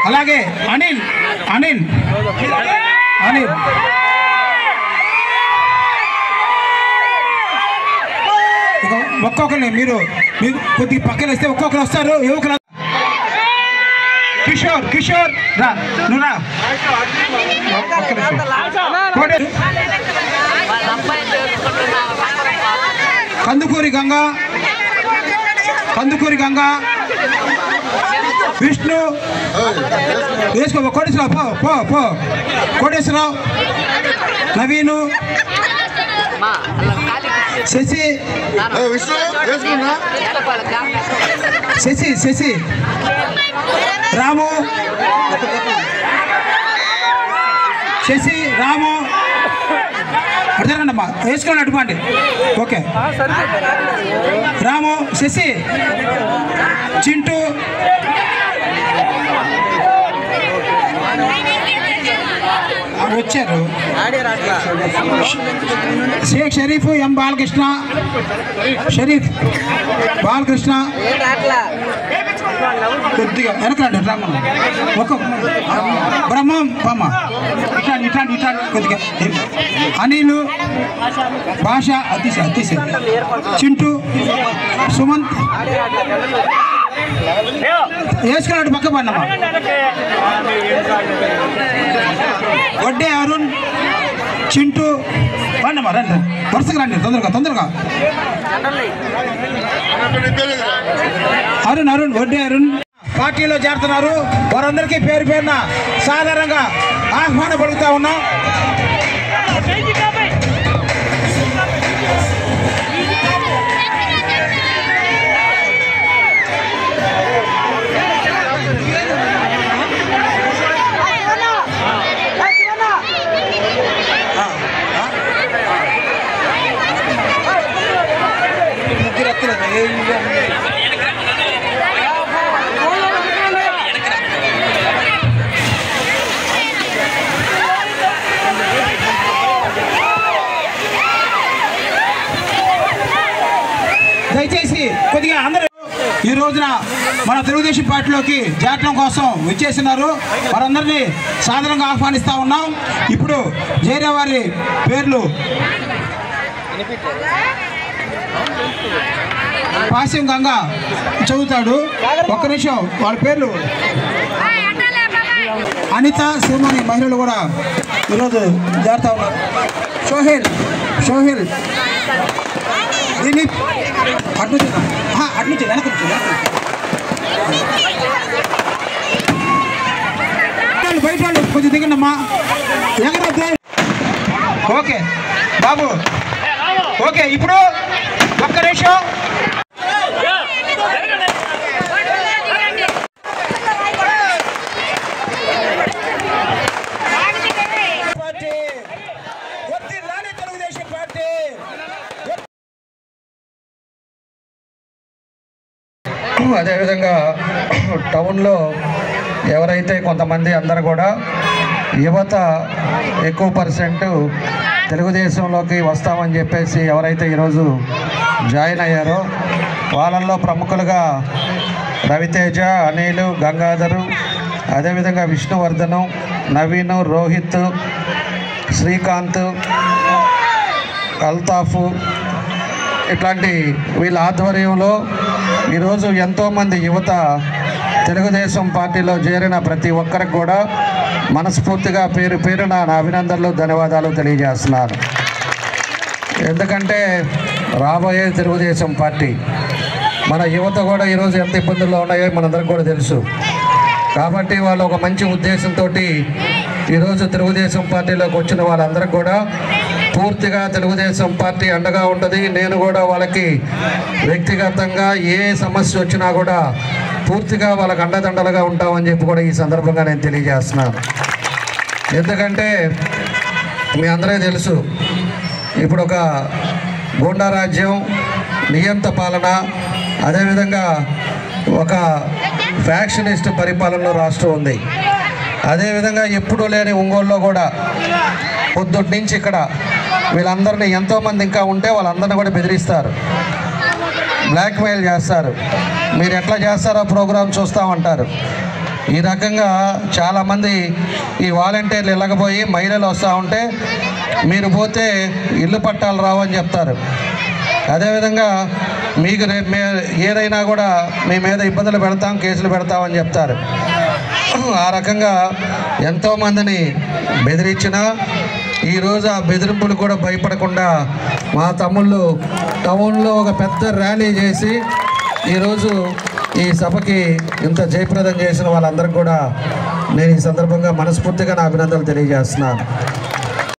అలాగే అనిల్ అనిల్ అనిల్ ఒక్కొక్కరిని మీరు కొద్దిగా పక్కన వేస్తే ఒక్కొక్కరు వస్తారు. యువకులు కిషోర్ కిషోర్ రా నువ్వు రా. కందుకూరి గంగా కందుకూరి గంగా విష్ణు వేసుకో. కోటేశ్వరరావు పో పో పో. కోటేశ్వరరావు నవీను శశి శశి శశి రాము శశి రాము అర్థమమ్మా వేసుకోండి అటువంటి. ఓకే రాము శశి చింటూ వచ్చారు. షేక్ షరీఫ్ ఎం బాలకృష్ణ షరీఫ్ బాలకృష్ణ కొద్దిగా వెనకరండి రామ్మ ఒక బ్రహ్మం బామ్మ ఇట్లాంటి ఇట్లాంటి ఇట్లాంటి కొద్దిగా అనిలు భాష అతిశ అతిశ చింటూ సుమంత్ వేసుకున్నాడు పక్క పడినమ్మా. వడ్డే అరుణ్ చింటూ రండమ్మా రండి వరుసగా రండి తొందరగా తొందరగా. అరుణ్ అరుణ్ వడ్డే అరుణ్ పార్టీలో చేరుతున్నారు. వారందరికీ పేరు పేరున సాధారణంగా ఆహ్వానం పలుకుతా ఉన్నాం. దయచేసి కొద్దిగా అందరూ ఈ రోజున మన తెలుగుదేశం పార్టీలోకి చేరడం కోసం విచ్చేస్తున్నారు. వారందరినీ సాధారణంగా ఆహ్వానిస్తూ ఉన్నాం. ఇప్పుడు చేరే వారి పేర్లు పాస్యం గంగా చదువుతాడు. ఒక్క నిమిషం వాళ్ళ పేర్లు అనిత శ్రీమణి మహిళలు కూడా ఈరోజు చేరుతా ఉన్నారు. సోహెల్ సోహెల్ దిలీప్ అటు నుంచి వెనక బయట కొంచెం దిగండమ్మా. ఎగరద్దు. ఓకే బాబు ఓకే. ఇప్పుడు ఒక్క నిమిషం అదేవిధంగా టౌన్లో ఎవరైతే కొంతమంది అందరూ కూడా యువత ఎక్కువ పర్సెంట్ తెలుగుదేశంలోకి వస్తామని చెప్పేసి ఎవరైతే ఈరోజు జాయిన్ అయ్యారో వాళ్ళల్లో ప్రముఖులుగా రవితేజ అనిలు గంగాధరు అదేవిధంగా విష్ణువర్ధనం నవీను రోహిత్ శ్రీకాంత్ అల్తాఫు ఇట్లాంటి వీళ్ళ ఆధ్వర్యంలో ఈరోజు ఎంతోమంది యువత తెలుగుదేశం పార్టీలో చేరిన ప్రతి ఒక్కరికి కూడా మనస్ఫూర్తిగా పేరు పేరున నా అభినందనలు ధన్యవాదాలు తెలియజేస్తున్నాను. ఎందుకంటే రాబోయే తెలుగుదేశం పార్టీ మన యువత కూడా ఈరోజు ఎంత ఇబ్బందుల్లో ఉన్నాయో మనందరికి కూడా తెలుసు. కాబట్టి వాళ్ళు ఒక మంచి ఉద్దేశంతో ఈరోజు తెలుగుదేశం పార్టీలోకి వచ్చిన వాళ్ళందరికీ కూడా పూర్తిగా తెలుగుదేశం పార్టీ అండగా ఉంటుంది. నేను కూడా వాళ్ళకి వ్యక్తిగతంగా ఏ సమస్య వచ్చినా కూడా పూర్తిగా వాళ్ళకి అండదండలుగా ఉంటామని చెప్పి కూడా ఈ సందర్భంగా నేను తెలియజేస్తున్నాను. ఎందుకంటే మీ అందరికీ తెలుసు ఇప్పుడు ఒక గూండా రాజ్యం నియంత పాలన అదేవిధంగా ఒక ఫ్యాక్షనిస్ట్ పరిపాలనలో రాష్ట్రం ఉంది. అదేవిధంగా ఎప్పుడూ లేని ఒంగోలులో కూడా పొద్దుటి నుంచి ఇక్కడ వీళ్ళందరినీ ఎంతోమంది ఇంకా ఉంటే వాళ్ళందరినీ కూడా బెదిరిస్తారు, బ్లాక్మెయిల్ చేస్తారు. మీరు ఎట్లా చేస్తారో ప్రోగ్రాం చూస్తామంటారు. ఈ రకంగా చాలామంది ఈ వాలంటీర్లు వెళ్ళకపోయి మహిళలు వస్తూ ఉంటే మీరు పోతే ఇల్లు పట్టాలు రావని చెప్తారు. అదేవిధంగా మీకు ఏదైనా కూడా మీ మీద ఇబ్బందులు పెడతాం, కేసులు పెడతామని చెప్తారు. ఆ రకంగా ఎంతోమందిని బెదిరించినా ఈరోజు ఆ బెదిరింపులు కూడా భయపడకుండా మా తమ్ముళ్ళు టౌన్లో ఒక పెద్ద ర్యాలీ చేసి ఈరోజు ఈ సభకి ఇంత జయప్రదం చేసిన వాళ్ళందరికీ కూడా నేను ఈ సందర్భంగా మనస్ఫూర్తిగా నా అభినందనలు తెలియజేస్తున్నాను.